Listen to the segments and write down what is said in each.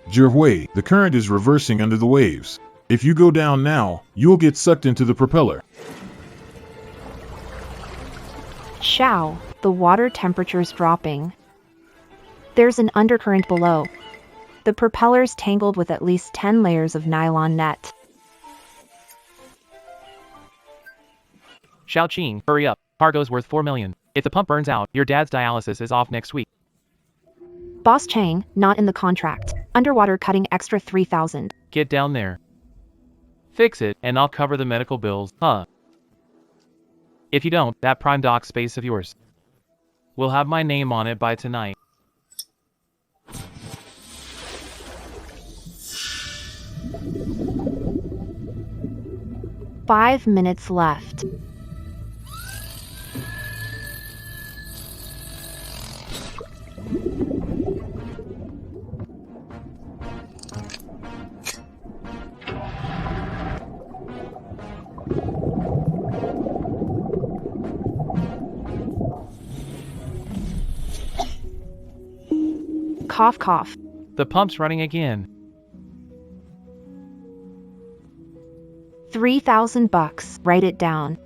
Jirhui, the current is reversing under the waves. If you go down now, you'll get sucked into the propeller. Xiao, the water temperature's dropping. There's an undercurrent below. The propeller's tangled with at least 10 layers of nylon net. Xiaoqing, hurry up. Cargo's worth 4 million. If the pump burns out, your dad's dialysis is off next week. Boss Chang, not in the contract. Underwater cutting extra 3,000. Get down there. Fix it, and I'll cover the medical bills, huh? If you don't, that prime dock space of yours will have my name on it by tonight. Five minutes left. Cough, cough. The pump's running again. $3,000. Write it down.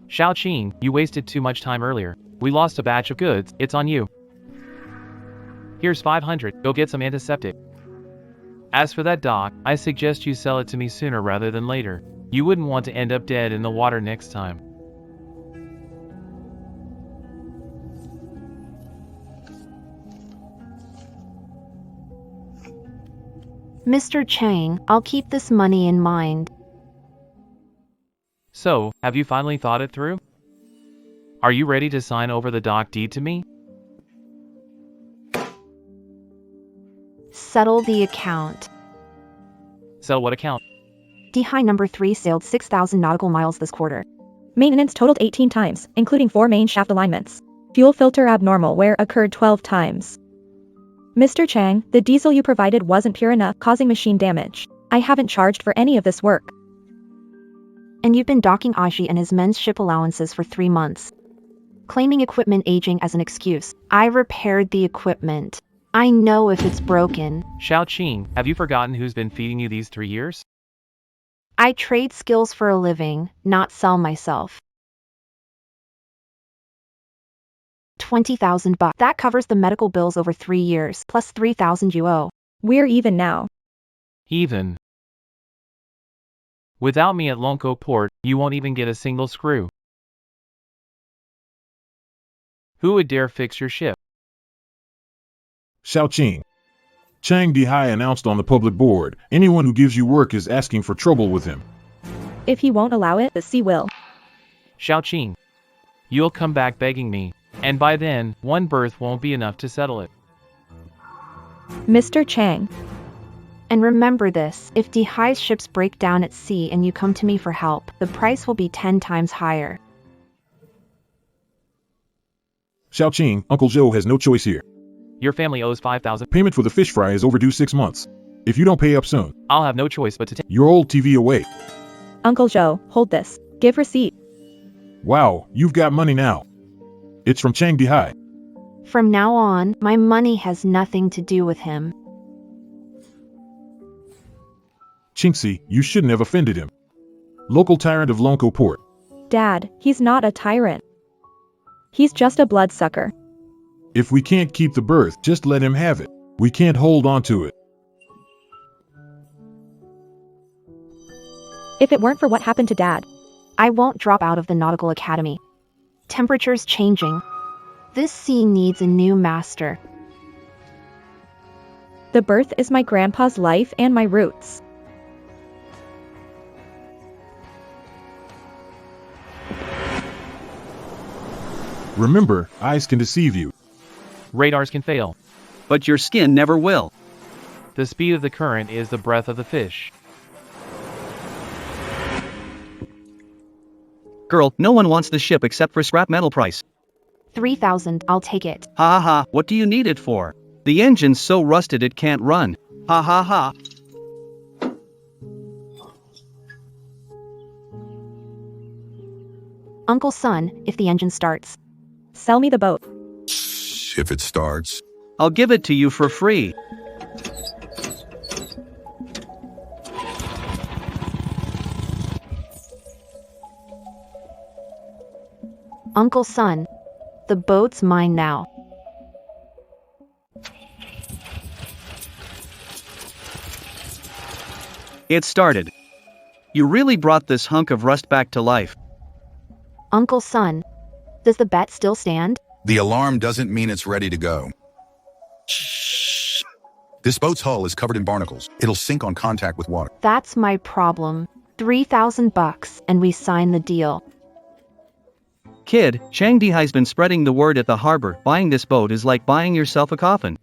Xiaoqing, you wasted too much time earlier. We lost a batch of goods, it's on you. Here's 500, go get some antiseptic. As for that dock, I suggest you sell it to me sooner rather than later. You wouldn't want to end up dead in the water next time. Mr. Chang, I'll keep this money in mind. So, have you finally thought it through? Are you ready to sign over the dock deed to me? Settle the account. Sell what account? Despise number 3 sailed 6,000 nautical miles this quarter. Maintenance totaled 18 times, including 4 main shaft alignments. Fuel filter abnormal wear occurred 12 times. Mr. Chang, the diesel you provided wasn't pure enough, causing machine damage. I haven't charged for any of this work. And you've been docking Aji and his men's ship allowances for 3 months. Claiming equipment aging as an excuse. I repaired the equipment. I know if it's broken. Xiaoqing, have you forgotten who's been feeding you these 3 years? I trade skills for a living, not sell myself. $20,000. That covers the medical bills over 3 years, plus 3,000 you owe. We're even now. Even. Without me at Lonco Port, you won't even get a single screw. Who would dare fix your ship? Xiaoqing. Chang Dihai announced on the public board, anyone who gives you work is asking for trouble with him. If he won't allow it, the sea will. Xiaoqing. You'll come back begging me, and by then, one berth won't be enough to settle it. Mr. Chang. And remember this, if Dehai's ships break down at sea and you come to me for help, the price will be 10 times higher. Xiaoqing, Uncle Zhou has no choice here. Your family owes 5,000. Payment for the fish fry is overdue 6 months. If you don't pay up soon, I'll have no choice but to take your old TV away. Uncle Zhou, hold this. Give receipt. Wow, you've got money now. It's from Chang Dihai. From now on, my money has nothing to do with him. Chinxi, you shouldn't have offended him. Local tyrant of Lonco Port. Dad, he's not a tyrant. He's just a bloodsucker. If we can't keep the berth, just let him have it. We can't hold on to it. If it weren't for what happened to Dad, I won't drop out of the Nautical Academy. Temperature's changing. This sea needs a new master. the berth is my grandpa's life and my roots. Remember, eyes can deceive you. Radars can fail. But your skin never will. The speed of the current is the breath of the fish. Girl, no one wants the ship except for scrap metal price. 3,000, I'll take it. Ha ha ha, what do you need it for? The engine's so rusted it can't run. Ha ha ha. Uncle Son, if the engine starts. Sell me the boat. If it starts. I'll give it to you for free. Uncle Son, the boat's mine now. It started. You really brought this hunk of rust back to life. Uncle Son, does the bet still stand? The alarm doesn't mean it's ready to go. This boat's hull is covered in barnacles. It'll sink on contact with water. That's my problem. $3,000 and we sign the deal. Kid, Chang Dihai's been spreading the word at the harbor. Buying this boat is like buying yourself a coffin.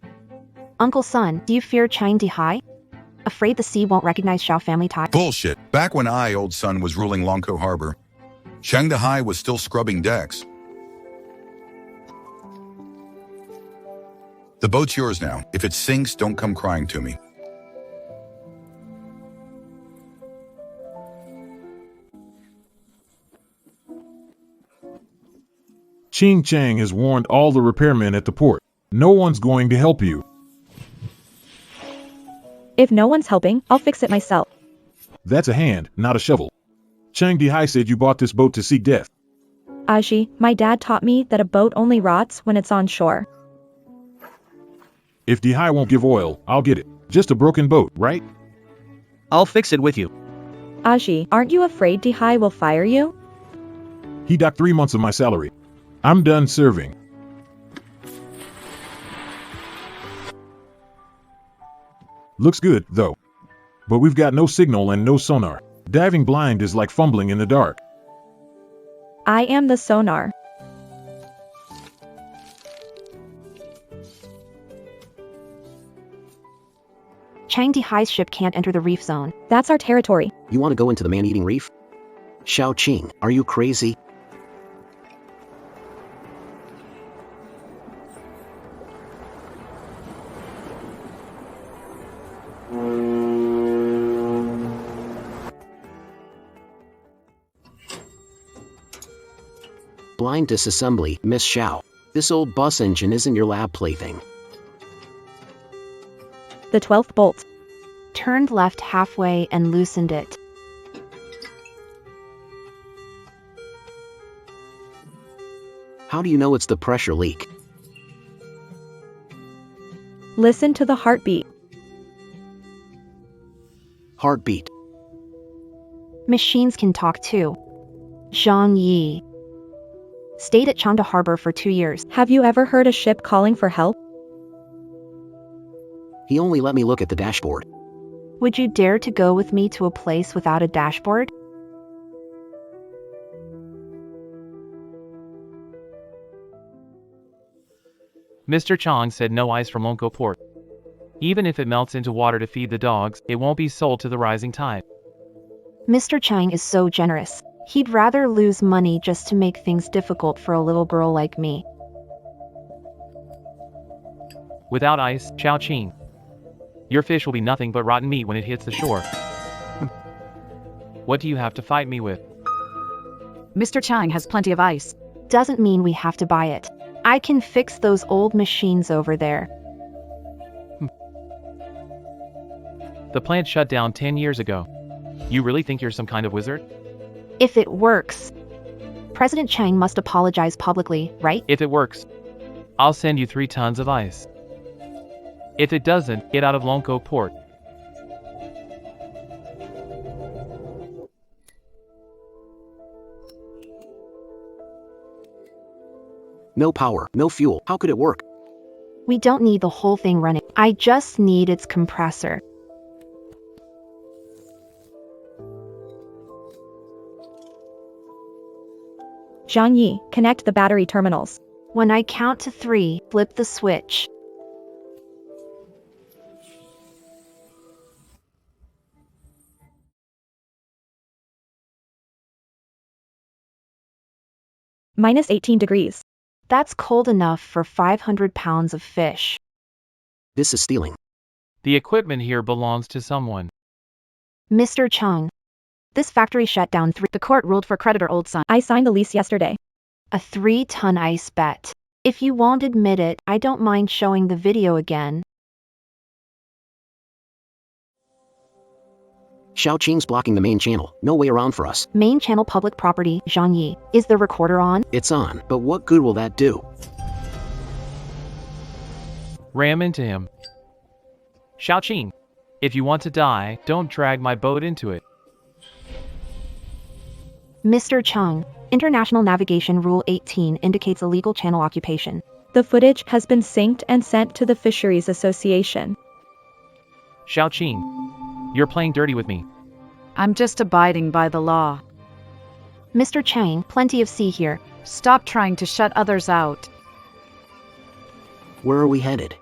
Uncle Son, do you fear Chang Dihai? Afraid the sea won't recognize Xiao family ties? Bullshit. Back when I, old son, was ruling Longkou Harbor, Chiang Dihai was still scrubbing decks. The boat's yours now. If it sinks, don't come crying to me. Ching Chang has warned all the repairmen at the port. No one's going to help you. If no one's helping, I'll fix it myself. That's a hand, not a shovel. Chang Dihai said you bought this boat to seek death. Aji, my dad taught me that a boat only rots when it's on shore. If Dihai won't give oil, I'll get it. Just a broken boat, right? I'll fix it with you. Aji, aren't you afraid Dihai will fire you? He docked 3 months of my salary. I'm done serving. Looks good, though. But we've got no signal and no sonar. Diving blind is like fumbling in the dark. I am the sonar. Chang Dihai's ship can't enter the reef zone. That's our territory. You want to go into the man-eating reef? Xiao Qing, are you crazy? Blind disassembly, Miss Xiao. This old bus engine isn't your lab plaything. The 12th bolt. Turned left halfway and loosened it. How do you know it's the pressure leak? Listen to the heartbeat. Heartbeat. Machines can talk too. Zhang Yi. Stayed at Chanda Harbor for 2 years. Have you ever heard a ship calling for help? He only let me look at the dashboard. Would you dare to go with me to a place without a dashboard? Mr. Chang said no ice from Longkou Port. Even if it melts into water to feed the dogs, it won't be sold to the rising tide. Mr. Chang is so generous. He'd rather lose money just to make things difficult for a little girl like me. Without ice, Xiao Qing, your fish will be nothing but rotten meat when it hits the shore. What do you have to fight me with? Mr. Chang has plenty of ice. Doesn't mean we have to buy it. I can fix those old machines over there. The plant shut down 10 years ago. You really think you're some kind of wizard? If it works. President Chang must apologize publicly, right? If it works, I'll send you 3 tons of ice. If it doesn't, get out of Longkou Port. No power, no fuel. How could it work? We don't need the whole thing running. I just need its compressor. Zhang Yi, connect the battery terminals. When I count to 3, flip the switch. Minus 18 degrees. That's cold enough for 500 pounds of fish. This is stealing. The equipment here belongs to someone. Mr. Chang, this factory shut down The court ruled for creditor old son. I signed the lease yesterday. a 3-ton ice bet. If you won't admit it, I don't mind showing the video again. Xiaoqing's blocking the main channel. No way around for us. Main channel public property, Zhang Yi. Is the recorder on? It's on, but what good will that do? Ram into him. Xiaoqing, if you want to die, don't drag my boat into it. Mr. Chung, International Navigation Rule 18 indicates illegal channel occupation. The footage has been synced and sent to the Fisheries Association. Xiaoqing, you're playing dirty with me. I'm just abiding by the law. Mr. Chang, plenty of sea here. Stop trying to shut others out. Where are we headed?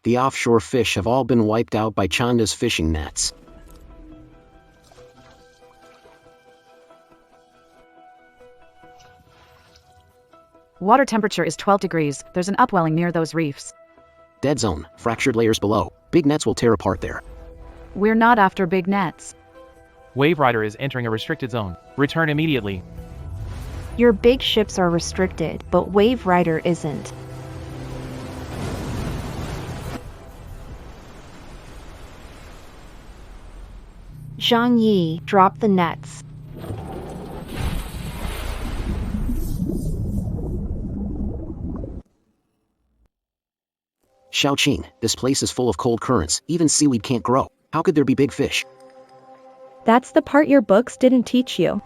The offshore fish have all been wiped out by Chanda's fishing nets. Water temperature is 12 degrees. There's an upwelling near those reefs. Dead zone, fractured layers below. Big nets will tear apart there. We're not after big nets. Wave Rider is entering a restricted zone. Return immediately. Your big ships are restricted, but Wave Rider isn't. Zhang Yi, drop the nets. Xiaoqing, this place is full of cold currents. Even seaweed can't grow. How could there be big fish? That's the part your books didn't teach you.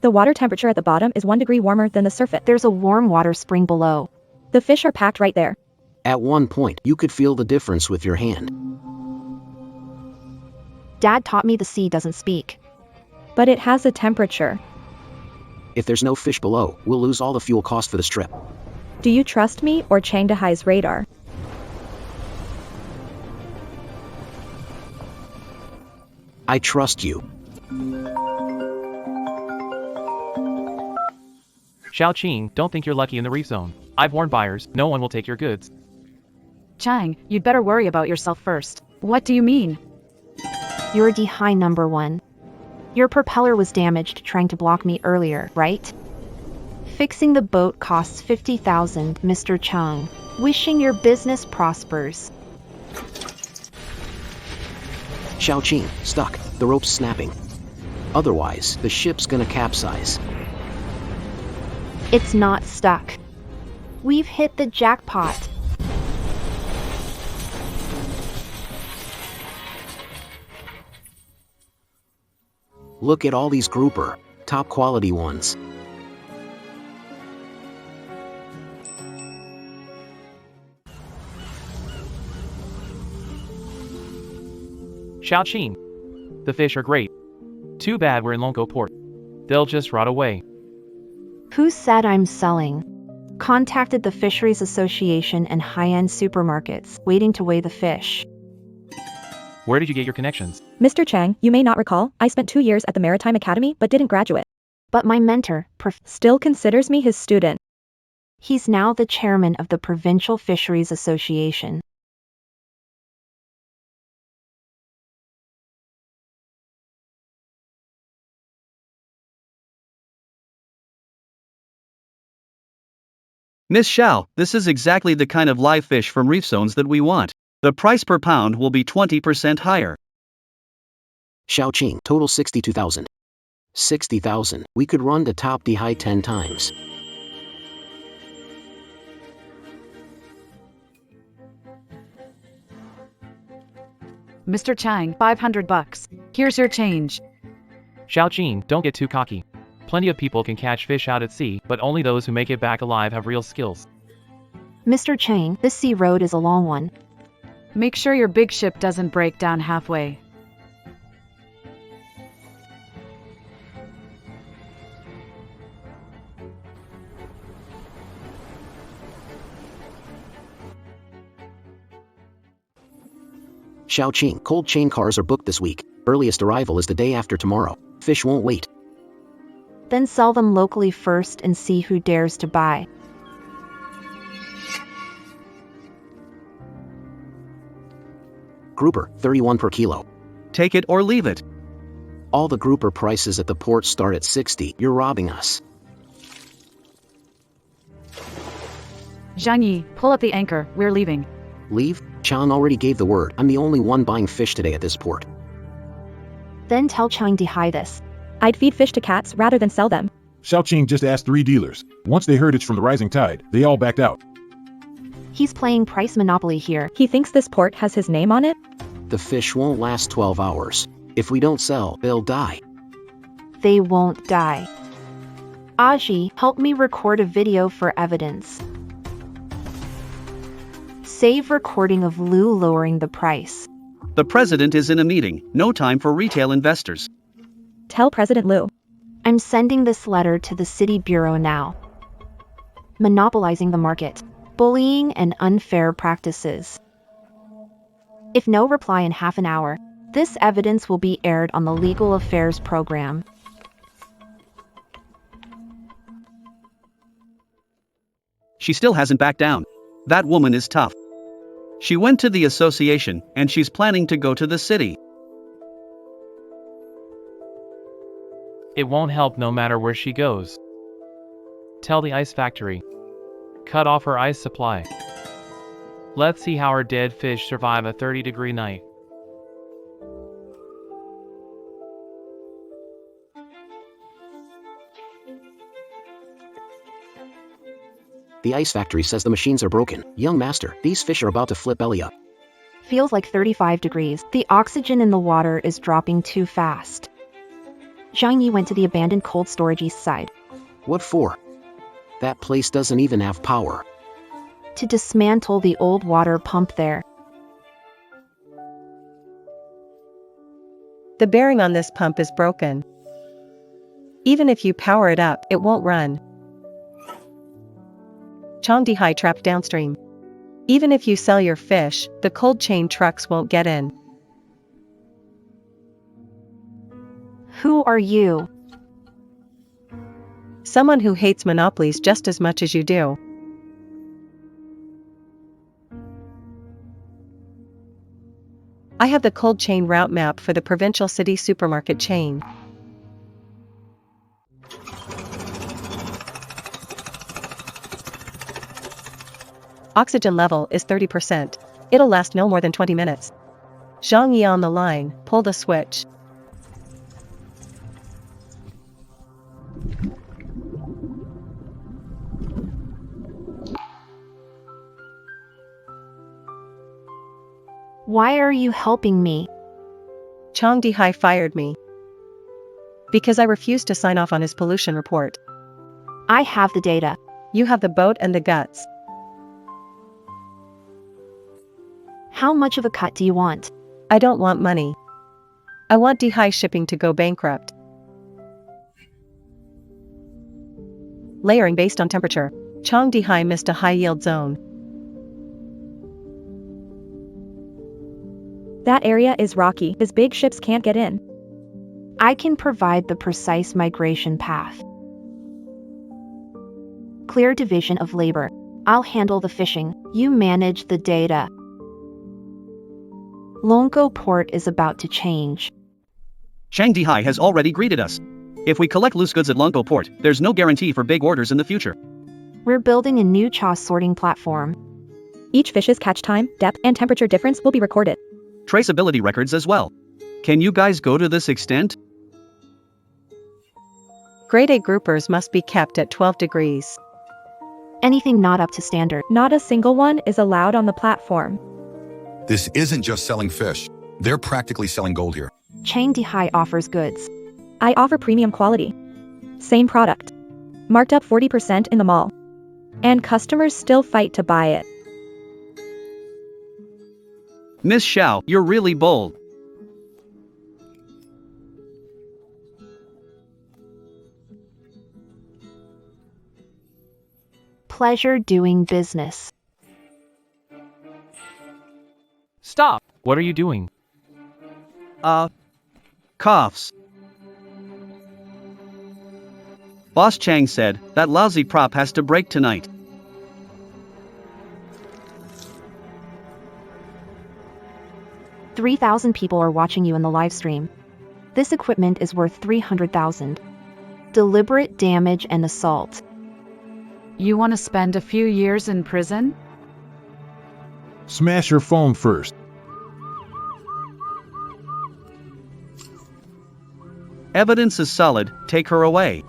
The water temperature at the bottom is 1 degree warmer than the surface. There's a warm water spring below. The fish are packed right there. At one point, you could feel the difference with your hand. Dad taught me the sea doesn't speak. But it has a temperature. If there's no fish below, we'll lose all the fuel cost for this trip. Do you trust me or Shanghai's radar? I trust you. Xiaoqing, don't think you're lucky in the reef zone. I've warned buyers, no one will take your goods. Chang, you'd better worry about yourself first. What do you mean? You're Dehigh number 1. Your propeller was damaged trying to block me earlier, right? Fixing the boat costs 50,000, Mr. Chung. Wishing your business prospers. Xiaoqing, stuck. The rope's snapping. Otherwise, the ship's gonna capsize. It's not stuck. We've hit the jackpot. Look at all these grouper, top quality ones. Xiaoqing, the fish are great. Too bad we're in Longo port. They'll just rot away. Who said I'm selling? Contacted the Fisheries Association and high-end supermarkets, waiting to weigh the fish. Where did you get your connections? Mr. Chang, you may not recall, I spent 2 years at the Maritime Academy but didn't graduate. But my mentor, Still considers me his student. he's now the chairman of the Provincial Fisheries Association. Miss Xiao, this is exactly the kind of live fish from reef zones that we want. The price per pound will be 20% higher. Xiaoqing, total 62,000. 60,000. We could run to top Dehigh 10 times. Mr. Chang, 500 bucks. Here's your change. Xiaoqing, don't get too cocky. Plenty of people can catch fish out at sea, but only those who make it back alive have real skills. Mr. Chang, this sea road is a long one. Make sure your big ship doesn't break down halfway. Xiaoqing, cold chain cars are booked this week. Earliest arrival is the day after tomorrow. Fish won't wait. Then sell them locally first and see who dares to buy. Grouper, 31 per kilo. Take it or leave it. All the grouper prices at the port start at 60. You're robbing us. Zhang Yi, pull up the anchor, we're leaving. Leave? Chang already gave the word. I'm the only one buying fish today at this port. Then tell Chang Dihai this. I'd feed fish to cats rather than sell them. Xiaoqing just asked 3 dealers. Once they heard it's from the rising tide, they all backed out. He's playing price monopoly here. He thinks this port has his name on it? The fish won't last 12 hours. If we don't sell, they'll die. They won't die. Aji, help me record a video for evidence. Save recording of Lu lowering the price. The president is in a meeting, no time for retail investors. Tell President Liu. I'm sending this letter to the city bureau now. Monopolizing the market, bullying and unfair practices. If no reply in half an hour, this evidence will be aired on the Legal Affairs program. She still hasn't backed down. That woman is tough. She went to the association, and she's planning to go to the city. It won't help no matter where she goes. Tell the ice factory. Cut off her ice supply. Let's see how her dead fish survive a 30-degree night. The ice factory says the machines are broken. Young master, these fish are about to flip belly up. Feels like 35 degrees. The oxygen in the water is dropping too fast. Zhang Yi went to the abandoned cold storage east side. What for? That place doesn't even have power. To dismantle the old water pump there. The bearing on this pump is broken. Even if you power it up, it won't run. Changdihai trapped downstream. Even if you sell your fish, the cold chain trucks won't get in. Who are you? Someone who hates monopolies just as much as you do. I have the cold chain route map for the provincial city supermarket chain. Oxygen level is 30%. It'll last no more than 20 minutes. Zhang Yi on the line, pull the switch. Why are you helping me? Changdihai fired me. Because I refused to sign off on his pollution report. I have the data. You have the boat and the guts. How much of a cut do you want? I don't want money. I want Dihai shipping to go bankrupt. Layering based on temperature. Changdihai missed a high-yield zone. That area is rocky. His big ships can't get in. I can provide the precise migration path. Clear division of labor. I'll handle the fishing. You manage the data. Longko Port is about to change. Changdihai has already greeted us. If we collect loose goods at Longko Port, there's no guarantee for big orders in the future. We're building a new cha sorting platform. Each fish's catch time, depth, and temperature difference will be recorded. Traceability records as well. Can you guys go to this extent? Grade A groupers must be kept at 12 degrees. Anything not up to standard. Not a single one is allowed on the platform. This isn't just selling fish. They're practically selling gold here. Changdihai offers goods. I offer premium quality. Same product. Marked up 40% in the mall. And customers still fight to buy it. Miss Xiao, you're really bold. Pleasure doing business. Stop! What are you doing? Coughs. Boss Chang said, that lousy prop has to break tonight. $3,000 people are watching you in the live stream. This equipment is worth $300,000. Deliberate damage and assault. You want to spend a few years in prison? Smash her phone first. Evidence is solid, take her away.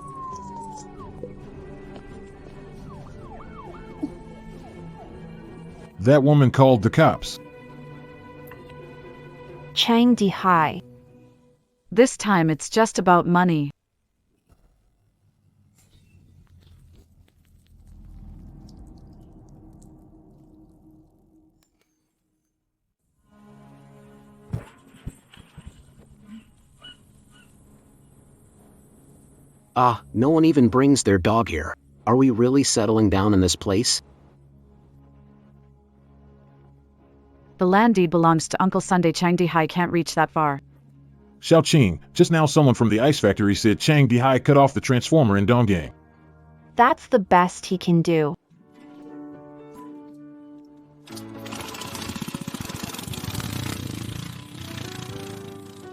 That woman called the cops. Chang Dehai. This time it's just about money. No one even brings their dog here. Are we really settling down in this place? The land deed belongs to Uncle Sunday. Chang Dehai can't reach that far. Xiaoqing, just now someone from the ice factory said Chang Dehai cut off the transformer in Donggang. That's the best he can do.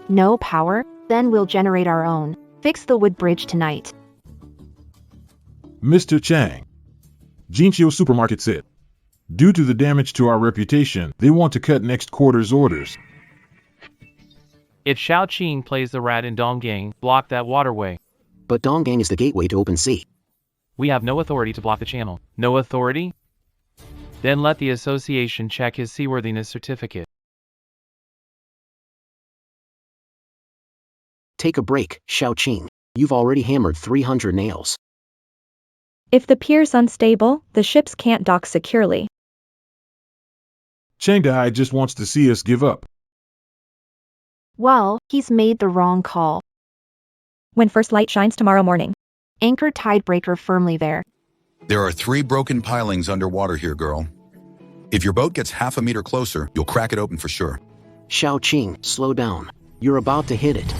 No power? Then we'll generate our own. Fix the wood bridge tonight. Mr. Chang. Jinqiu Supermarket said. Due to the damage to our reputation, they want to cut next quarter's orders. If Xiaoqing plays the rat in Donggang, block that waterway. But Donggang is the gateway to open sea. We have no authority to block the channel. No authority? Then let the association check his seaworthiness certificate. Take a break, Xiaoqing. You've already hammered 300 nails. If the pier's unstable, the ships can't dock securely. Chang Dehai just wants to see us give up. Well, he's made the wrong call. When first light shines tomorrow morning. Anchor tidebreaker firmly there. There are 3 broken pilings underwater here, girl. If your boat gets half a meter closer, you'll crack it open for sure. Xiaoqing, slow down. You're about to hit it.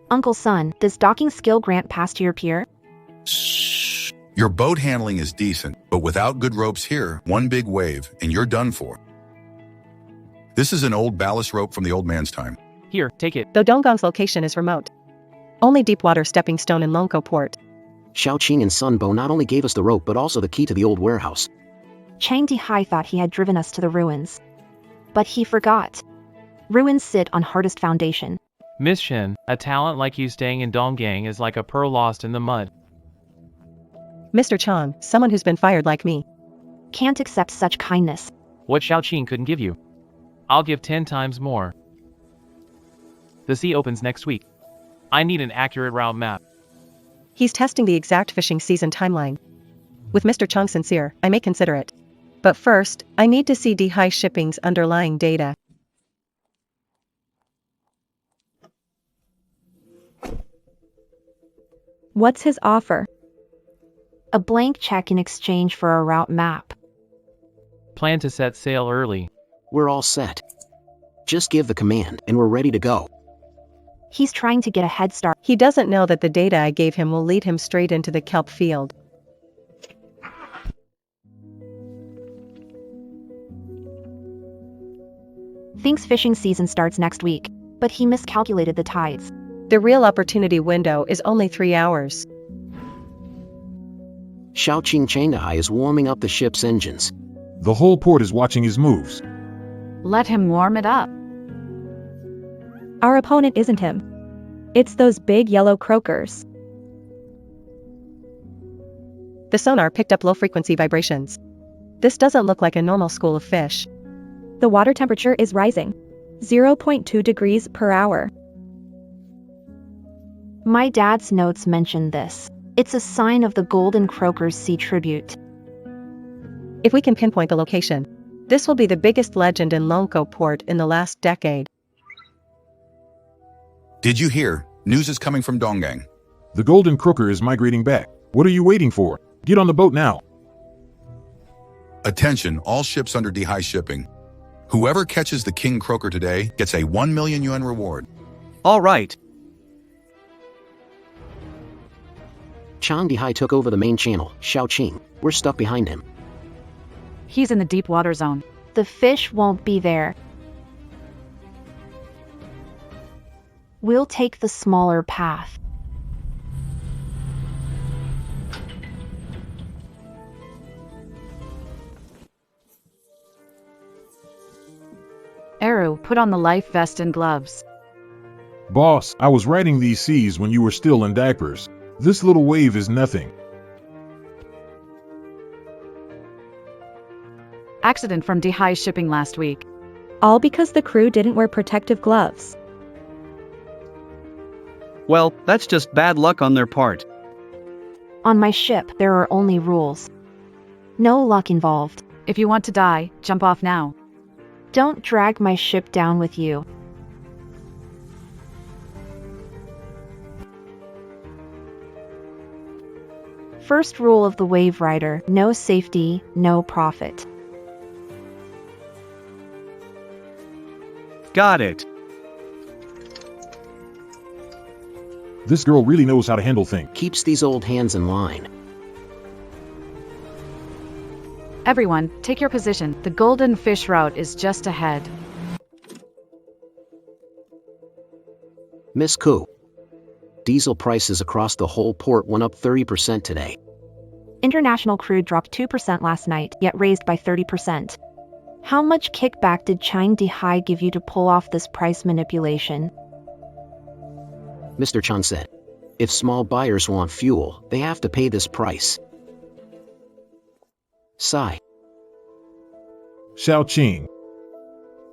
Uncle Sun, does docking skill grant pass to your peer? Shh. Your boat handling is decent, but without good ropes here, one big wave, and you're done for. This is an old ballast rope from the old man's time. Here, take it. Though Donggang's location is remote. Only deep water stepping stone in Longko port. Xiaoqing and Sunbo not only gave us the rope but also the key to the old warehouse. Chang Dehai thought he had driven us to the ruins. But he forgot. Ruins sit on hardest foundation. Miss Shin, a talent like you staying in Donggang is like a pearl lost in the mud. Mr. Chang, someone who's been fired like me. Can't accept such kindness. What Xiaoqing couldn't give you. I'll give 10 times more. The sea opens next week. I need an accurate route map. He's testing the exact fishing season timeline. With Mr. Chang sincere, I may consider it. But first, I need to see Dehai Shipping's underlying data. What's his offer? A blank check in exchange for a route map. Plan to set sail early. We're all set. Just give the command and we're ready to go. He's trying to get a head start. He doesn't know that the data I gave him will lead him straight into the kelp field. Thinks fishing season starts next week, but he miscalculated the tides. The real opportunity window is only 3 hours. Xiaoqing Chang Dehai is warming up the ship's engines. The whole port is watching his moves. Let him warm it up. Our opponent isn't him. It's those big yellow croakers. The sonar picked up low-frequency vibrations. This doesn't look like a normal school of fish. The water temperature is rising. 0.2 degrees per hour. My dad's notes mention this. It's a sign of the Golden Croaker's Sea Tribute. If we can pinpoint the location, this will be the biggest legend in Longko port in the last decade. Did you hear? News is coming from Donggang. The Golden Croaker is migrating back. What are you waiting for? Get on the boat now. Attention, all ships under Dehai Shipping. Whoever catches the King Croaker today gets a 1 million yuan reward. All right. Chang Dehai took over the main channel. Xiaoqing, we're stuck behind him. He's in the deep water zone. The fish won't be there. We'll take the smaller path. Eru, put on the life vest and gloves. Boss, I was riding these seas when you were still in diapers. This little wave is nothing. Accident from Despise shipping last week. All because the crew didn't wear protective gloves. Well, that's just bad luck on their part. On my ship, there are only rules. No luck involved. If you want to die, jump off now. Don't drag my ship down with you. First rule of the Wave Rider: no safety, no profit. Got it. This girl really knows how to handle things. Keeps these old hands in line. Everyone, take your position. The golden fish route is just ahead. Miss Koo. Diesel prices across the whole port went up 30% today. International crude dropped 2% last night, yet raised by 30%. How much kickback did Chine give you to pull off this price manipulation? Mr. Chung said, if small buyers want fuel, they have to pay this price. Sigh. Xiao Qing.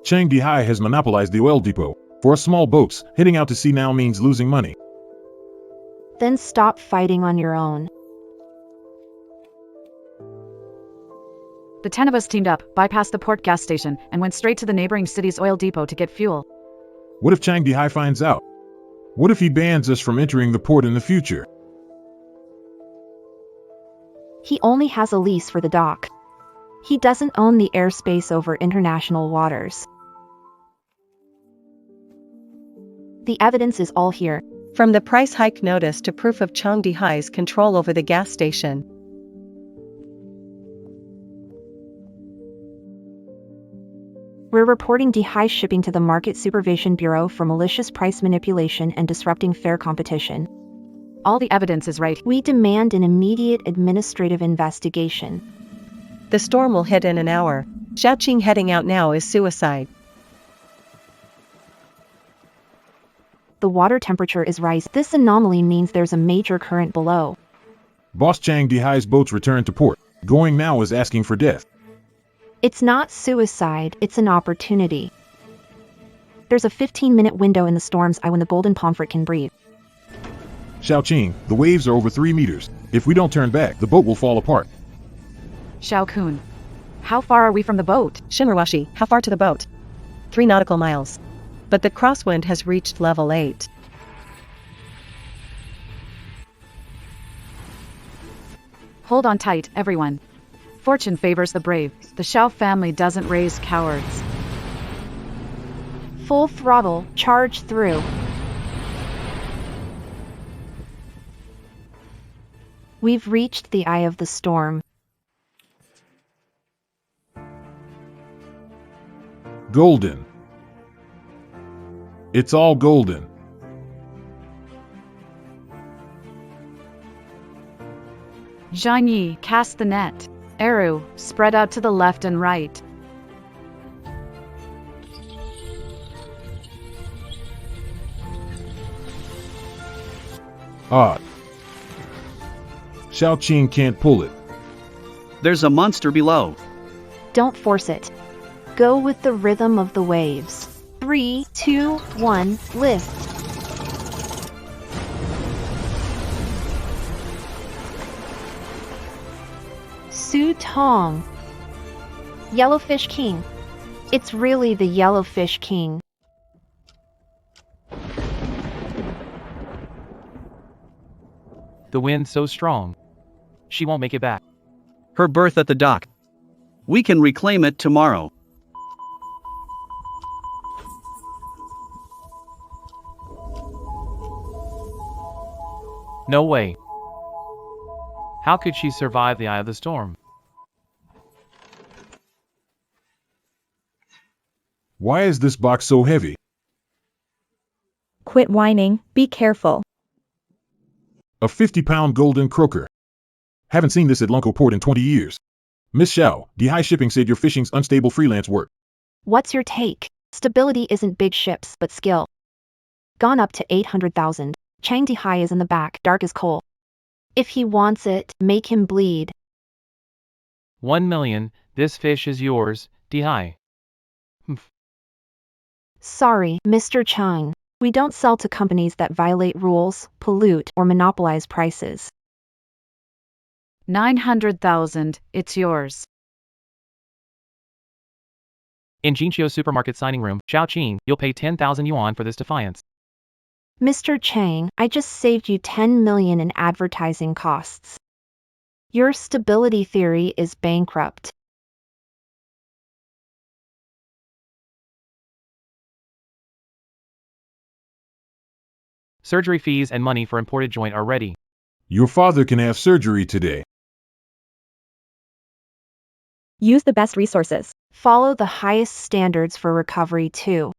Chang Dihai has monopolized the oil depot. For us small boats, heading out to sea now means losing money. Then stop fighting on your own. The 10 of us teamed up, bypassed the port gas station, and went straight to the neighboring city's oil depot to get fuel. What if Chang Dihai finds out? What if he bans us from entering the port in the future? He only has a lease for the dock. He doesn't own the airspace over international waters. The evidence is all here. From the price hike notice to proof of Chang Dihai's control over the gas station. We're reporting Dihai shipping to the Market Supervision Bureau for malicious price manipulation and disrupting fair competition. All the evidence is right. We demand an immediate administrative investigation. The storm will hit in an hour. Xiaoqing heading out now is suicide. The water temperature is rising. This anomaly means there's a major current below. Boss Chang Dihai's boats return to port. Going now is asking for death. It's not suicide, it's an opportunity. There's a 15-minute window in the storm's eye when the golden pomfret can breathe. Xiao Qing, the waves are over 3 meters. If we don't turn back, the boat will fall apart. Xiao Kun. How far are we from the boat? Shimmerwashi, how far to the boat? 3 nautical miles. But the crosswind has reached level 8. Hold on tight, everyone. Fortune favors the brave. The Xiao family doesn't raise cowards. Full throttle, charge through. We've reached the eye of the storm. Golden. It's all golden. Zhang Yi, cast the net. Eru, spread out to the left and right. Odd. Xiao Qing can't pull it. There's a monster below. Don't force it. Go with the rhythm of the waves. 3, 2, 1, lift. Su Tong. Yellowfish King. It's really the Yellowfish King. The wind's so strong. She won't make it back. Her berth at the dock. We can reclaim it tomorrow. No way. How could she survive the eye of the storm? Why is this box so heavy? Quit whining, be careful. A 50-pound golden croaker. Haven't seen this at Lunko Port in 20 years. Miss Xiao, Dihai Shipping said your fishing's unstable freelance work. What's your take? Stability isn't big ships but skill. Gone up to 800,000. Chang Dihai is in the back, dark as coal. If he wants it, make him bleed. 1 million, this fish is yours, Dihai. Sorry, Mr. Chang. We don't sell to companies that violate rules, pollute, or monopolize prices. 900,000, it's yours. In Jinqiu supermarket signing room, Xiaoqing, you'll pay 10,000 yuan for this defiance. Mr. Chang, I just saved you 10 million in advertising costs. Your stability theory is bankrupt. Surgery fees and money for imported joint are ready. Your father can have surgery today. Use the best resources. Follow the highest standards for recovery too.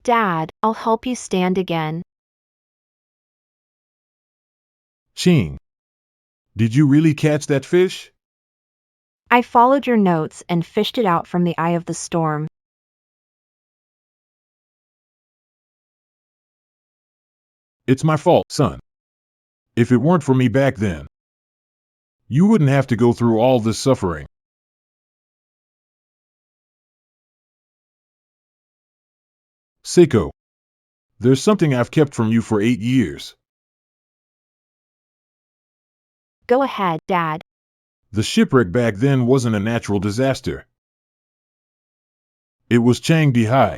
Dad, I'll help you stand again. Ching, did you really catch that fish? I followed your notes and fished it out from the eye of the storm. It's my fault, son. If it weren't for me back then, you wouldn't have to go through all this suffering. Seiko, there's something I've kept from you for 8 years. Go ahead, Dad. The shipwreck back then wasn't a natural disaster. It was Chang Dihai.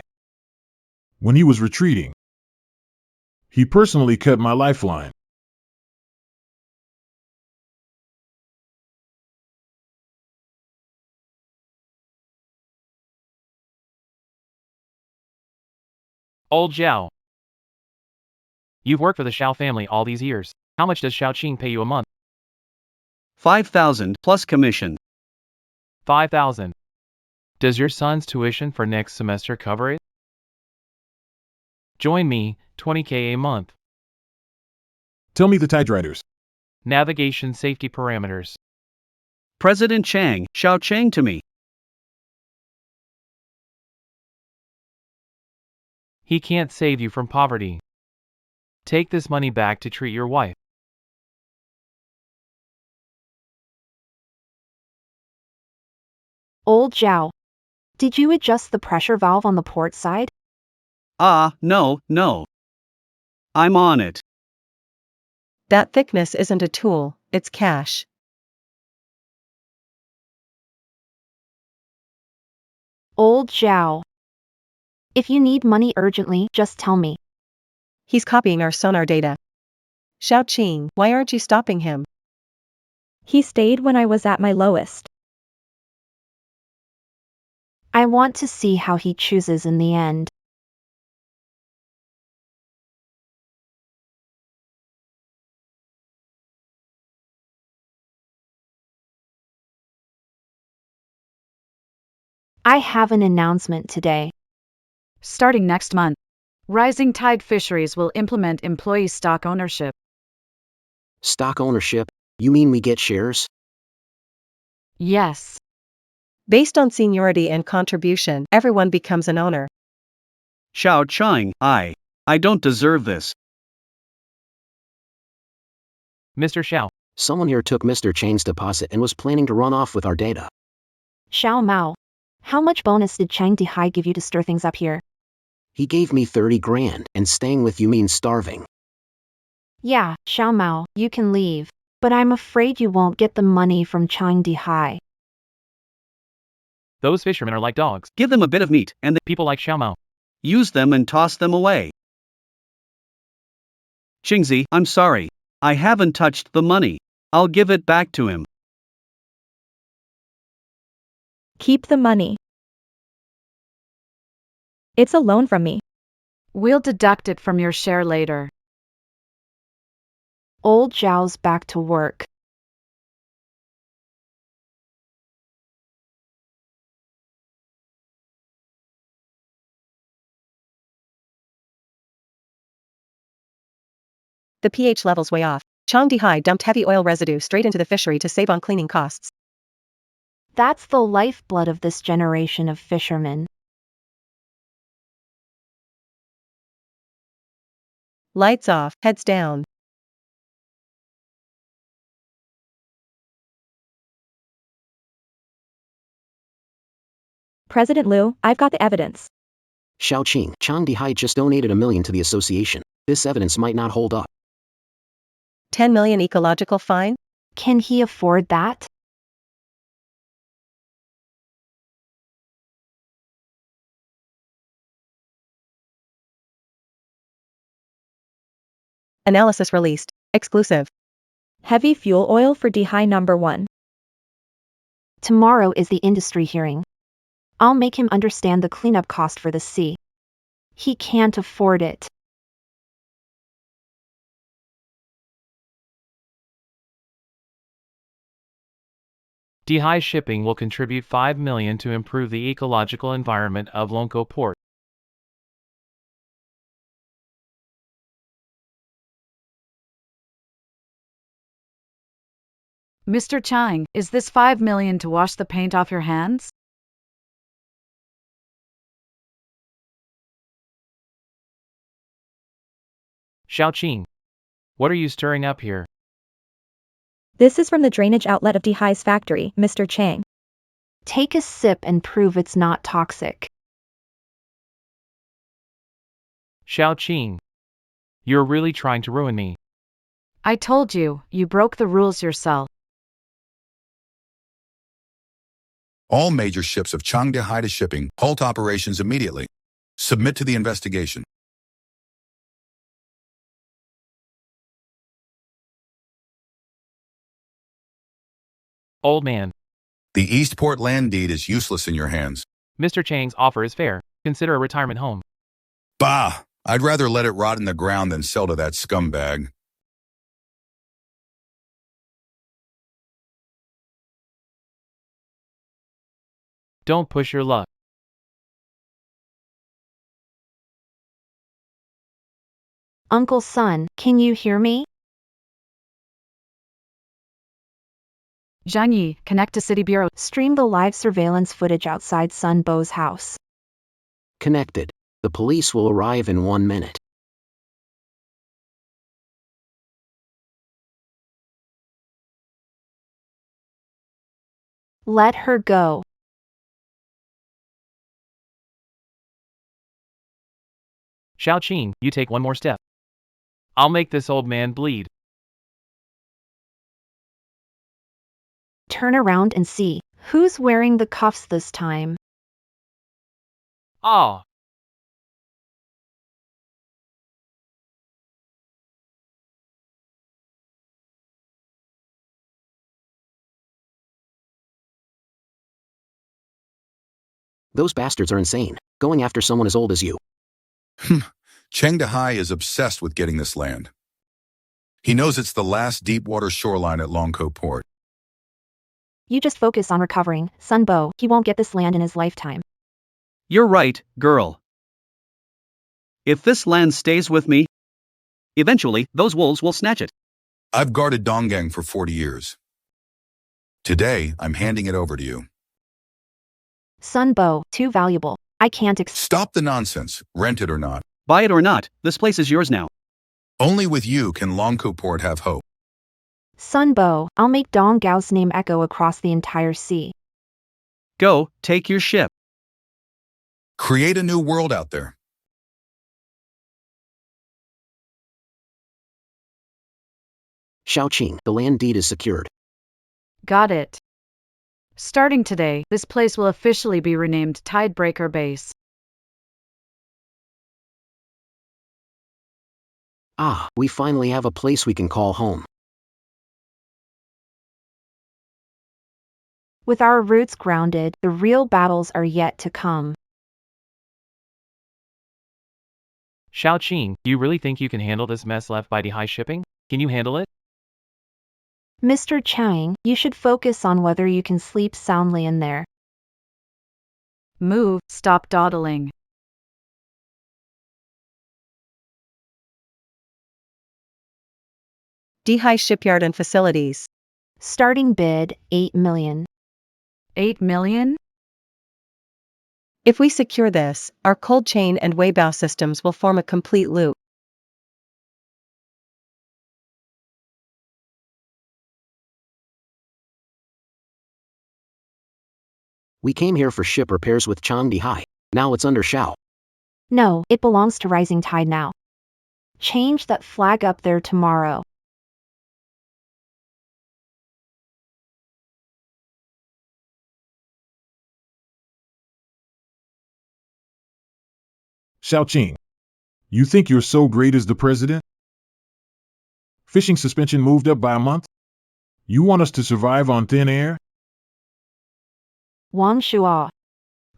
When he was retreating, he personally cut my lifeline. Old Zhao. You've worked for the Xiao family all these years. How much does Xiaoqing pay you a month? 5,000 plus commission. 5,000. Does your son's tuition for next semester cover it? Join me, 20k a month. Tell me the typewriters. Navigation safety parameters. President Chang, Xiaoqing to me. He can't save you from poverty. Take this money back to treat your wife. Old Zhao. Did you adjust the pressure valve on the port side? No. I'm on it. That thickness isn't a tool, it's cash. Old Zhao. If you need money urgently, just tell me. He's copying our sonar data. Xiaoqing, why aren't you stopping him? He stayed when I was at my lowest. I want to see how he chooses in the end. I have an announcement today. Starting next month, Rising Tide Fisheries will implement employee stock ownership. Stock ownership? You mean we get shares? Yes. Based on seniority and contribution, everyone becomes an owner. Xiaoqing, I don't deserve this. Mr. Xiao. Someone here took Mr. Chang's deposit and was planning to run off with our data. Xiao Mao. How much bonus did Chang Dihai give you to stir things up here? He gave me 30 grand, and staying with you means starving. Yeah, Xiao Mao, you can leave. But I'm afraid you won't get the money from Chang Dihai. Those fishermen are like dogs. Give them a bit of meat, and they People like Xiao Mao. use them and toss them away. Qingzi, I'm sorry. I haven't touched the money. I'll give it back to him. Keep the money. It's a loan from me. We'll deduct it from your share later. Old Zhao's back to work. The pH level's way off. Chang Dihai dumped heavy oil residue straight into the fishery to save on cleaning costs. That's the lifeblood of this generation of fishermen. Lights off, heads down. President Liu, I've got the evidence. Xiaoqing, Chang Dihai just donated $1 million to the association. This evidence might not hold up. 10 million ecological fine? Can he afford that? Analysis released. Exclusive. Heavy fuel oil for Dihai number 1. Tomorrow is the industry hearing. I'll make him understand the cleanup cost for the sea. He can't afford it. Dehigh shipping will contribute $5 million to improve the ecological environment of Longkou Port. Mr. Chang, is this 5 million to wash the paint off your hands? Xiaoqing, what are you stirring up here? This is from the drainage outlet of Dihai's factory, Mr. Chang. Take a sip and prove it's not toxic. Xiaoqing, you're really trying to ruin me. I told you, you broke the rules yourself. All major ships of Changde Haida Shipping halt operations immediately. Submit to the investigation. Old man, The Eastport land deed is useless in your hands. Mr. Chang's offer is fair. Consider a retirement home. Bah! I'd rather let it rot in the ground than sell to that scumbag. Don't push your luck. Uncle Sun, can you hear me? Zhang Yi, connect to City Bureau. Stream the live surveillance footage outside Sun Bo's house. Connected. The police will arrive in 1 minute. Let her go. Xiaoqing, you take one more step. I'll make this old man bleed. Turn around and see. Who's wearing the cuffs this time? Ah! Those bastards are insane, going after someone as old as you. Cheng Dehai is obsessed with getting this land. He knows it's the last deep-water shoreline at Longkou Port. You just focus on recovering, Sun Bo. He won't get this land in his lifetime. You're right, girl. If this land stays with me, eventually those wolves will snatch it. I've guarded Donggang for 40 years. Today, I'm handing it over to you. Sun Bo, too valuable. I can't Stop the nonsense, rent it or not. Buy it or not, this place is yours now. Only with you can Longkou Port have hope. Sun Bo, I'll make Dong Gao's name echo across the entire sea. Go, take your ship. Create a new world out there. Xiaoqing, the land deed is secured. Got it. Starting today, this place will officially be renamed Tidebreaker Base. Ah, we finally have a place we can call home. With our roots grounded, the real battles are yet to come. Xiaoqing, do you really think you can handle this mess left by Dehigh shipping? Can you handle it? Mr. Chang, you should focus on whether you can sleep soundly in there. Move, stop dawdling. Despise shipyard and facilities. Starting bid, 8 million. 8 million? If we secure this, our cold chain and weighbow systems will form a complete loop. We came here for ship repairs with Changdihai. Now it's under Xiao. No, it belongs to Rising Tide now. Change that flag up there tomorrow. Xiaoqing, you think you're so great as the president? Fishing suspension moved up by a month? You want us to survive on thin air? Wang Shua.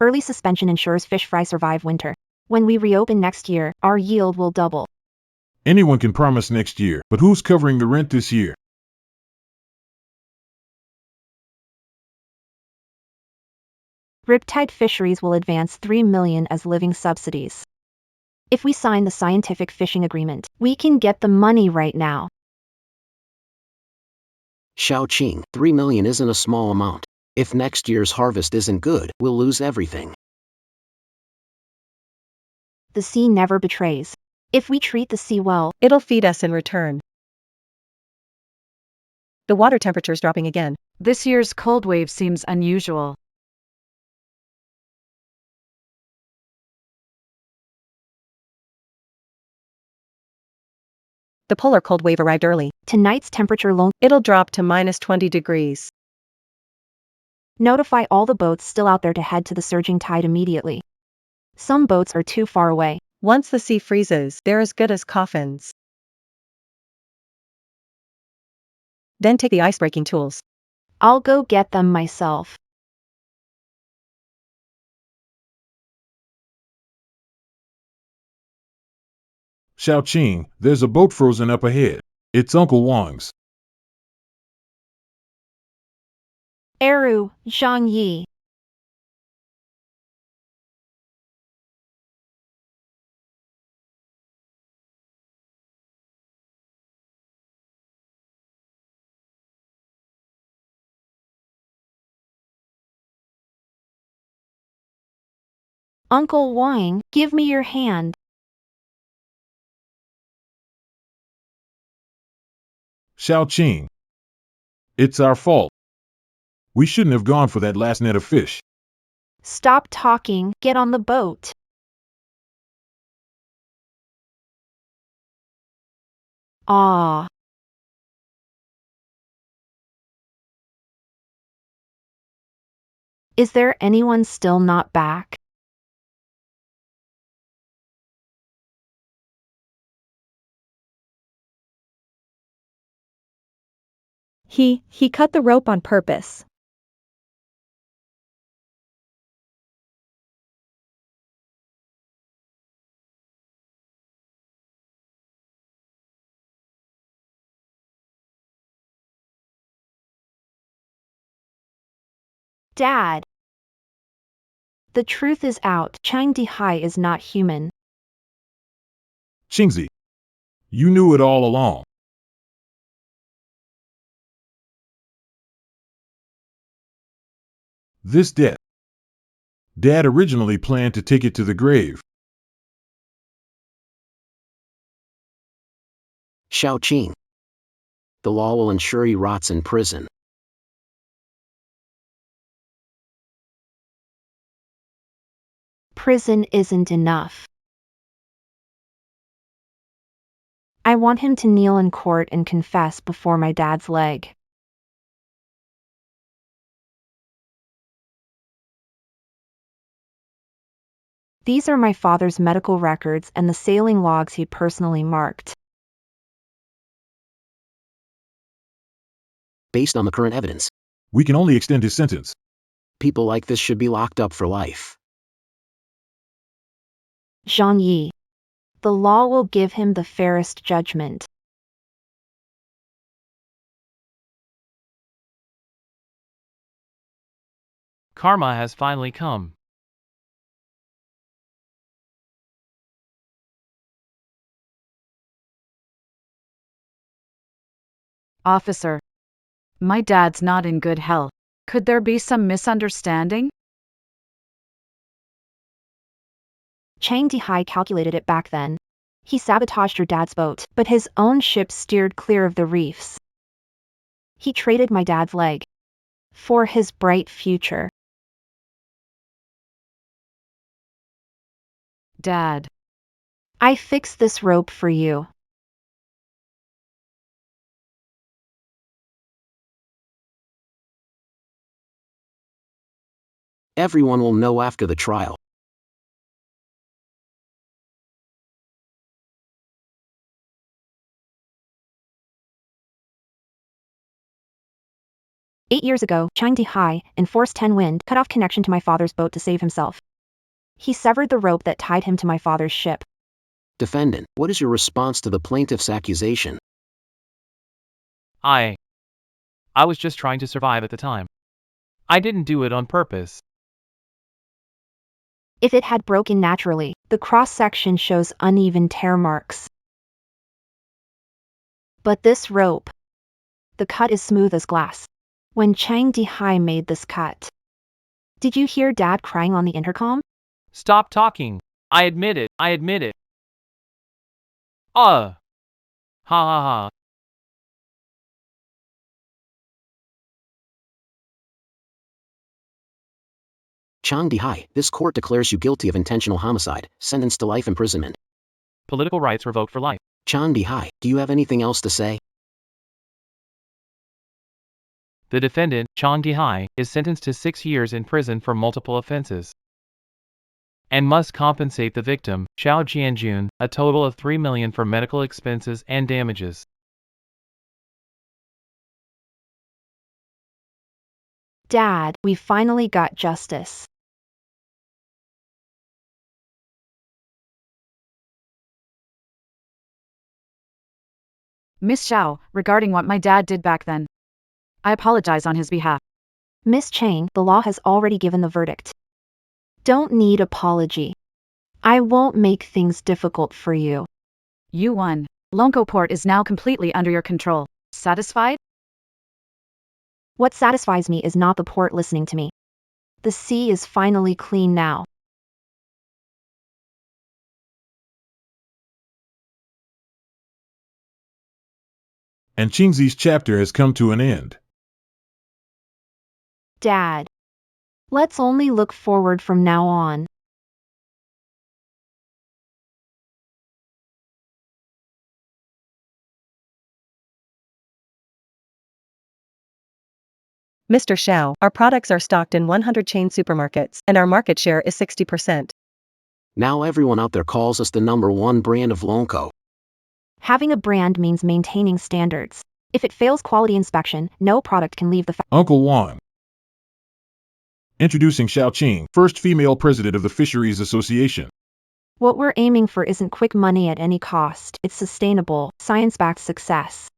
Early suspension ensures fish fry survive winter. When we reopen next year, our yield will double. Anyone can promise next year, but who's covering the rent this year? Riptide Fisheries will advance 3 million as living subsidies. If we sign the scientific fishing agreement, we can get the money right now. Xiaoqing, 3 million isn't a small amount. If next year's harvest isn't good, we'll lose everything. The sea never betrays. If we treat the sea well, It'll feed us in return. The water temperature's dropping again. This year's cold wave seems unusual. The polar cold wave arrived early. tonight's temperature low. It'll drop to minus 20 degrees. Notify all the boats still out there to head to the surging tide immediately. Some boats are too far away. Once the sea freezes, they're as good as coffins. Then take the icebreaking tools. I'll go get them myself. Xiaoqing, there's a boat frozen up ahead. It's Uncle Wang's. Eru, Zhang Yi. Uncle Wang, give me your hand. Xiaoqing. It's our fault. We shouldn't have gone for that last net of fish. Stop talking, get on the boat. Ah. Is there anyone still not back? He cut the rope on purpose. Dad. The truth is out. Changdihai is not human. Qingzi. You knew it all along. This debt. Dad originally planned to take it to the grave. Xiaoqing. The law will ensure he rots in prison. Prison isn't enough. I want him to kneel in court and confess before my dad's leg. These are my father's medical records and the sailing logs he personally marked. Based on the current evidence, We can only extend his sentence. people like this should be locked up for life. Zhang Yi. The law will give him the fairest judgment. Karma has finally come. Officer, my dad's not in good health. Could there be some misunderstanding? Chang Dihai calculated it back then. He sabotaged your dad's boat, but his own ship steered clear of the reefs. He traded my dad's leg for his bright future. Dad, I fixed this rope for you. Everyone will know after the trial. "8 years ago, Chang Dihai, in force 10 wind, cut off connection to my father's boat to save himself. He severed the rope that tied him to my father's ship. Defendant, what is your response to the plaintiff's accusation? I was just trying to survive at the time. I didn't do it on purpose. If it had broken naturally, the cross-section shows uneven tear marks. But this rope, the cut is smooth as glass. When Chang Dihai made this cut, did you hear Dad crying on the intercom? Stop talking. I admit it. Ha ha ha. Chang Dihai, this court declares you guilty of intentional homicide, sentenced to life imprisonment. Political rights revoked for life. Chang Dihai, do you have anything else to say? The defendant, Chang Dihai, is sentenced to 6 years in prison for multiple offenses and must compensate the victim, Xiao Jianjun, a total of 3 million for medical expenses and damages. Dad, we finally got justice. Miss Xiao, regarding what my dad did back then, I apologize on his behalf. Miss Chang, the law has already given the verdict. Don't need apology. I won't make things difficult for you. You won. Lonco Port is now completely under your control. Satisfied? What satisfies me is not the port listening to me. The sea is finally clean now. And Qingzi's chapter has come to an end. Dad, let's only look forward from now on. Mr. Xiao, our products are stocked in 100 chain supermarkets, and our market share is 60%. Now everyone out there calls us the #1 brand of Lonco. Having a brand means maintaining standards. If it fails quality inspection, no product can leave the Uncle Wang. Introducing Xiao Qing, first female president of the Fisheries Association. What we're aiming for isn't quick money at any cost, it's sustainable, science-backed success.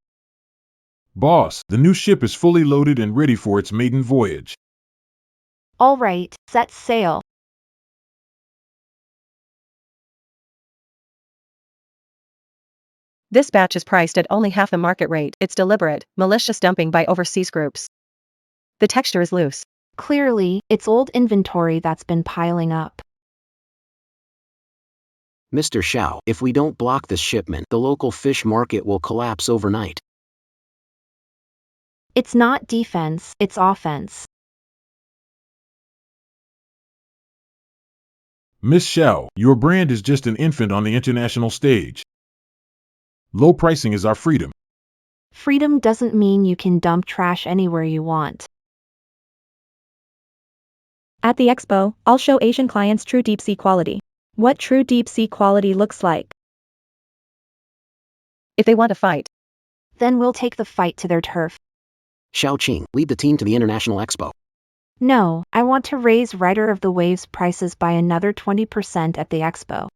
Boss, the new ship is fully loaded and ready for its maiden voyage. All right, set sail. This batch is priced at only half the market rate. It's deliberate, malicious dumping by overseas groups. The texture is loose. Clearly, it's old inventory that's been piling up. Mr. Xiao, if we don't block this shipment, the local fish market will collapse overnight. It's not defense, it's offense. Miss Xiao, your brand is just an infant on the international stage. Low pricing is our freedom. Freedom doesn't mean you can dump trash anywhere you want. At the expo, I'll show Asian clients true deep sea quality. What true deep sea quality looks like. If they want to fight, Then we'll take the fight to their turf. Xiao Qing, lead the team to the International Expo. No, I want to raise Rider of the Waves prices by another 20% at the expo.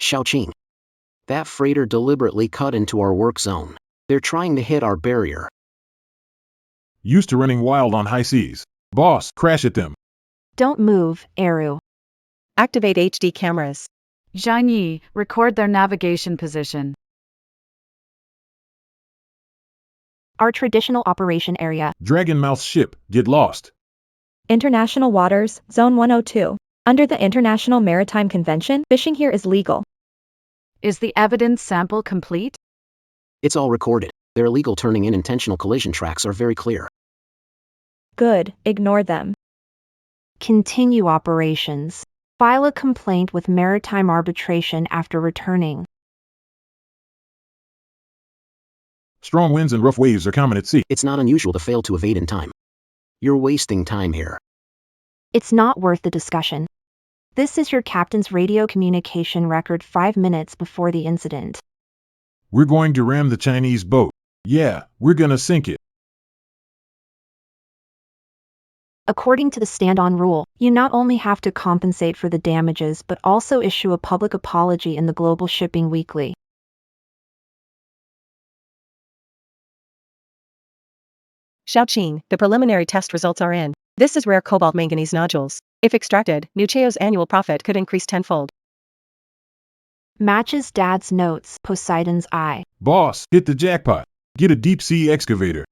Xiao Qing. That freighter deliberately cut into our work zone. They're trying to hit our barrier. Used to running wild on high seas. Boss, crash at them. Don't move, Eru. activate HD cameras. Zhang Yi, record their navigation position. Our traditional operation area. Dragonmouth ship, get lost. International waters, Zone 102. Under the International Maritime Convention, fishing here is legal. Is the evidence sample complete? It's all recorded. Their illegal turning in intentional collision tracks are very clear. Good, ignore them. Continue operations. File a complaint with maritime arbitration after returning. Strong winds and rough waves are common at sea. It's not unusual to fail to evade in time. You're wasting time here. It's not worth the discussion. This is your captain's radio communication record 5 minutes before the incident. We're going to ram the Chinese boat. Yeah, we're gonna sink it. According to the stand-on rule, you not only have to compensate for the damages but also issue a public apology in the Global Shipping Weekly. Xiaoqing, the preliminary test results are in. This is rare cobalt manganese nodules. If extracted, Nucheo's annual profit could increase tenfold. Matches Dad's notes, Poseidon's eye. Boss, hit the jackpot. Get a deep-sea excavator.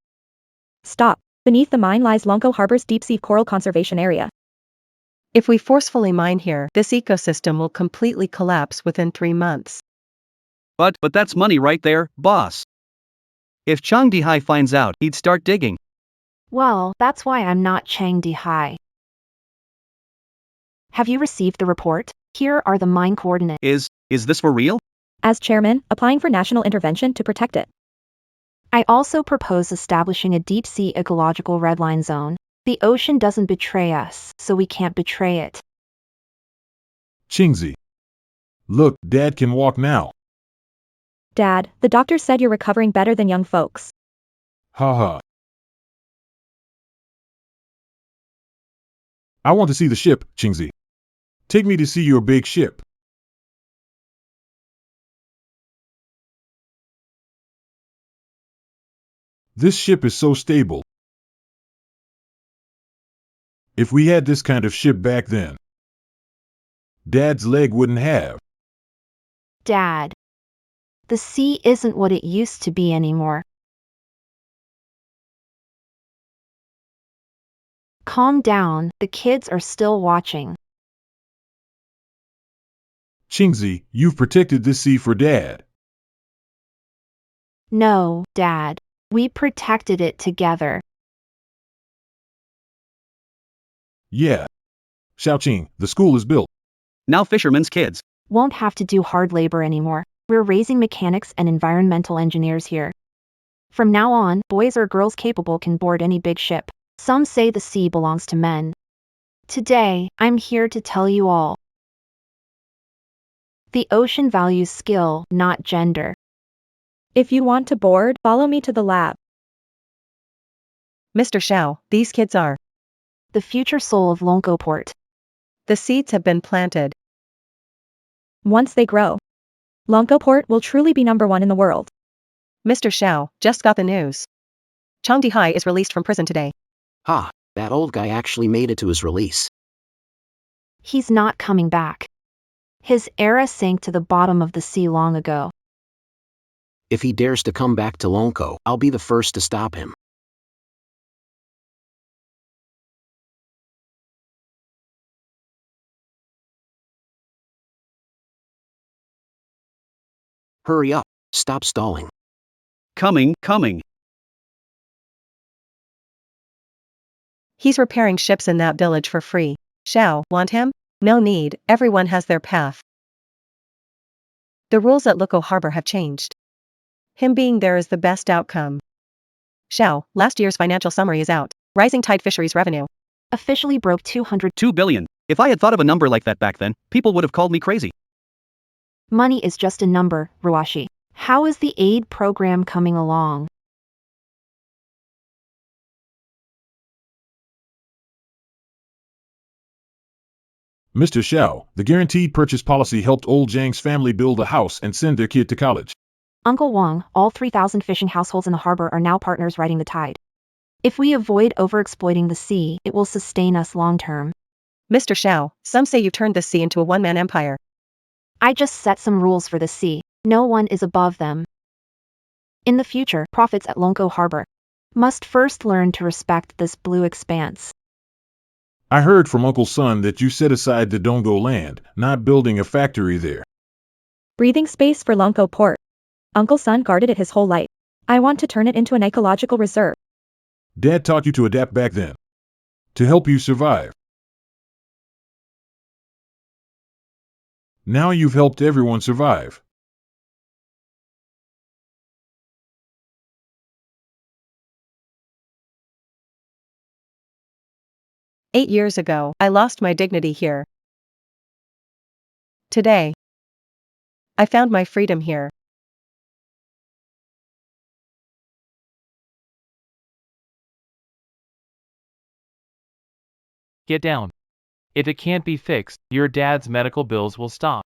Stop. Beneath the mine lies Lonko Harbor's deep-sea coral conservation area. If we forcefully mine here, this ecosystem will completely collapse within 3 months. But that's money right there, boss. If Chang Dihai finds out, he'd start digging. Well, that's why I'm not Chang Dihai. Have you received the report? Here are the mine coordinates. Is this for real? As chairman, applying for national intervention to protect it. I also propose establishing a deep-sea ecological red line zone. The ocean doesn't betray us, so we can't betray it. Qingzi. Look, Dad can walk now. Dad, the doctor said you're recovering better than young folks. Ha ha. I want to see the ship, Qingzi. Take me to see your big ship. This ship is so stable. If we had this kind of ship back then, Dad's leg wouldn't have. Dad. The sea isn't what it used to be anymore. Calm down, the kids are still watching. Qingzi, you've protected this sea for Dad. No, Dad. We protected it together. Yeah. Xiaoqing, the school is built. Now fishermen's kids. Won't have to do hard labor anymore. We're raising mechanics and environmental engineers here. From now on, boys or girls capable can board any big ship. Some say the sea belongs to men. Today, I'm here to tell you all. The ocean values skill, not gender. If you want to board, follow me to the lab. Mr. Xiao, these kids are. The future soul of Lonko Port. The seeds have been planted. Once they grow, Lonko Port will truly be #1 in the world. Mr. Xiao, just got the news. Chang Dihai is released from prison today. Ha, that old guy actually made it to his release. He's not coming back. His era sank to the bottom of the sea long ago. If he dares to come back to Lonko, I'll be the first to stop him. Hurry up, stop stalling. Coming. He's repairing ships in that village for free. Xiao, want him? No need, everyone has their path. The rules at Lonko Harbor have changed. Him being there is the best outcome. Xiao, last year's financial summary is out. Rising tide fisheries revenue. Officially broke 2 billion. If I had thought of a number like that back then, people would have called me crazy. Money is just a number, Ruashi. How is the aid program coming along? Mr. Xiao, the guaranteed purchase policy helped old Zhang's family build a house and send their kid to college. Uncle Wang, all 3,000 fishing households in the harbor are now partners riding the tide. If we avoid overexploiting the sea, it will sustain us long term. Mr. Xiao, some say you've turned the sea into a one-man empire. I just set some rules for the sea. No one is above them. In the future, prophets at Lonco Harbor must first learn to respect this blue expanse. I heard from Uncle Son that you set aside the Dongo land, not building a factory there. Breathing space for Lonco Port. Uncle Son guarded it his whole life. I want to turn it into an ecological reserve. Dad taught you to adapt back then. To help you survive. Now you've helped everyone survive. "8 years ago, I lost my dignity here. Today, I found my freedom here. Get down. If it can't be fixed, your dad's medical bills will stop.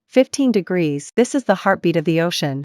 15 degrees, this is the heartbeat of the ocean.